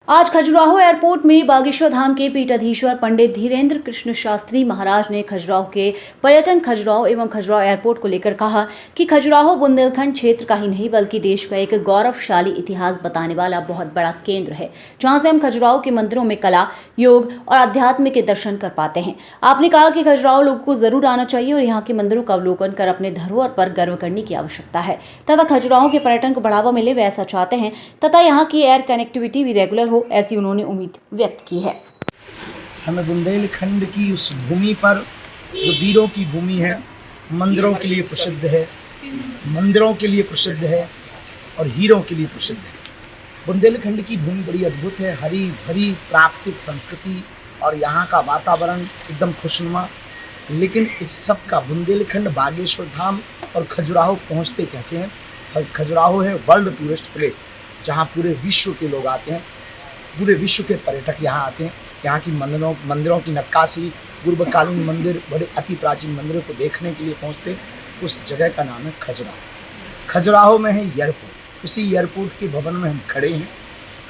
आज खजुराहो एयरपोर्ट में बागेश्वर धाम के पीठाधीश्वर पंडित धीरेन्द्र कृष्ण शास्त्री महाराज ने खजुराहो के पर्यटन खजुराहो एवं खजुराहो एयरपोर्ट को लेकर कहा कि खजुराहो बुंदेलखंड क्षेत्र का ही नहीं बल्कि देश का एक गौरवशाली इतिहास बताने वाला बहुत बड़ा केंद्र है, जहां से हम खजुराहो के मंदिरों में कला, योग और अध्यात्म के दर्शन कर पाते हैं। आपने कहा कि खजुराहो लोगों को जरूर आना चाहिए और यहाँ के मंदिरों का अवलोकन कर अपने धरोहर पर गर्व करने की आवश्यकता है तथा खजुराहो के पर्यटन को बढ़ावा मिले वे ऐसा चाहते हैं तथा यहाँ की एयर कनेक्टिविटी भी रेगुलर हो, ऐसी उन्होंने उम्मीद व्यक्त की है। हमें बुंदेलखंड की उस भूमि पर जो वीरों की भूमि है, मंदिरों के लिए प्रसिद्ध है, मंदिरों के लिए प्रसिद्ध है और हीरों के लिए प्रसिद्ध है। बुंदेलखंड की भूमि बड़ी अद्भुत है, हरी भरी प्राकृतिक संस्कृति और यहाँ का वातावरण एकदम खुशनुमा। लेकिन इस सब का बुंदेलखंड, बागेश्वर धाम और खजुराहो पहुँचते कैसे हैं? खजुराहो है वर्ल्ड टूरिस्ट प्लेस, जहाँ पूरे विश्व के लोग आते हैं, पूरे विश्व के पर्यटक यहाँ आते हैं। यहाँ की मंदिरों की नक्काशी, पूर्वकालीन मंदिर, बड़े अति प्राचीन मंदिरों को देखने के लिए पहुँचते। उस जगह का नाम है खजुराहो। खजुराहो में है एयरपोर्ट, उसी एयरपोर्ट के भवन में हम खड़े हैं।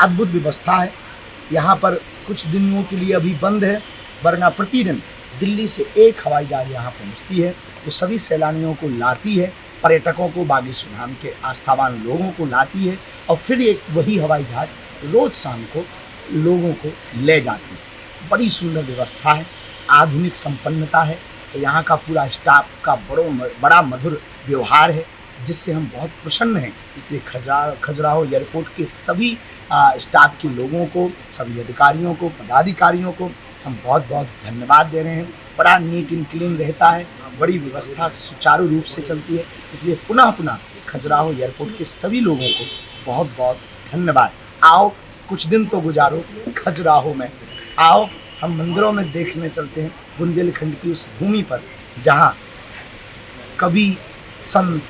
अद्भुत व्यवस्था है यहाँ पर। कुछ दिनों के लिए अभी बंद है, वरना प्रतिदिन दिल्ली से एक हवाई जहाज यहाँ पहुँचती है, जो सभी सैलानियों को लाती है, पर्यटकों को, बागेश्वर धाम के आस्थावान लोगों को लाती है और फिर एक वही हवाई जहाज रोज शाम को लोगों को ले जाती है। बड़ी सुंदर व्यवस्था है, आधुनिक संपन्नता है। तो यहाँ का पूरा स्टाफ का बड़ा मधुर व्यवहार है, जिससे हम बहुत प्रसन्न हैं। इसलिए खजुराहो एयरपोर्ट के सभी स्टाफ के लोगों को, सभी अधिकारियों को, पदाधिकारियों को हम बहुत बहुत धन्यवाद दे रहे हैं। बड़ा नीट एंड क्लीन रहता है, बड़ी व्यवस्था सुचारू रूप से चलती है। इसलिए पुनः खजुराहो एयरपोर्ट के सभी लोगों को बहुत बहुत धन्यवाद। आओ, कुछ दिन तो गुजारो खजुराहो में, आओ हम मंदिरों में देखने चलते हैं बुंदेलखंड की उस भूमि पर, जहाँ कवि, संत,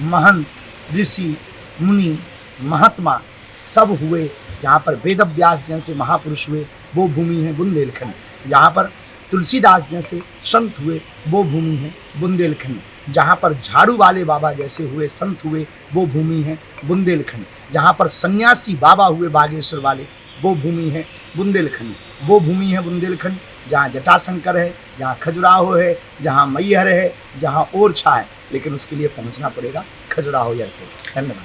महंत, ऋषि, मुनि, महात्मा सब हुए, जहाँ पर वेद व्यास जैसे महापुरुष हुए, वो भूमि है बुंदेलखंड। जहाँ पर तुलसीदास जैसे संत हुए, वो भूमि है बुंदेलखंड। जहाँ पर झाड़ू वाले बाबा जैसे हुए, संत हुए, वो भूमि है बुंदेलखंड। जहाँ पर सन्यासी बाबा हुए बागेश्वर वाले, वो भूमि है बुंदेलखंड। वो भूमि है बुंदेलखंड जहाँ जटाशंकर है, जहाँ खजुराहो है, जहाँ मैहर है, जहाँ ओरछा है। लेकिन उसके लिए पहुँचना पड़ेगा खजुराहो एयरपोर्ट। धन्यवाद।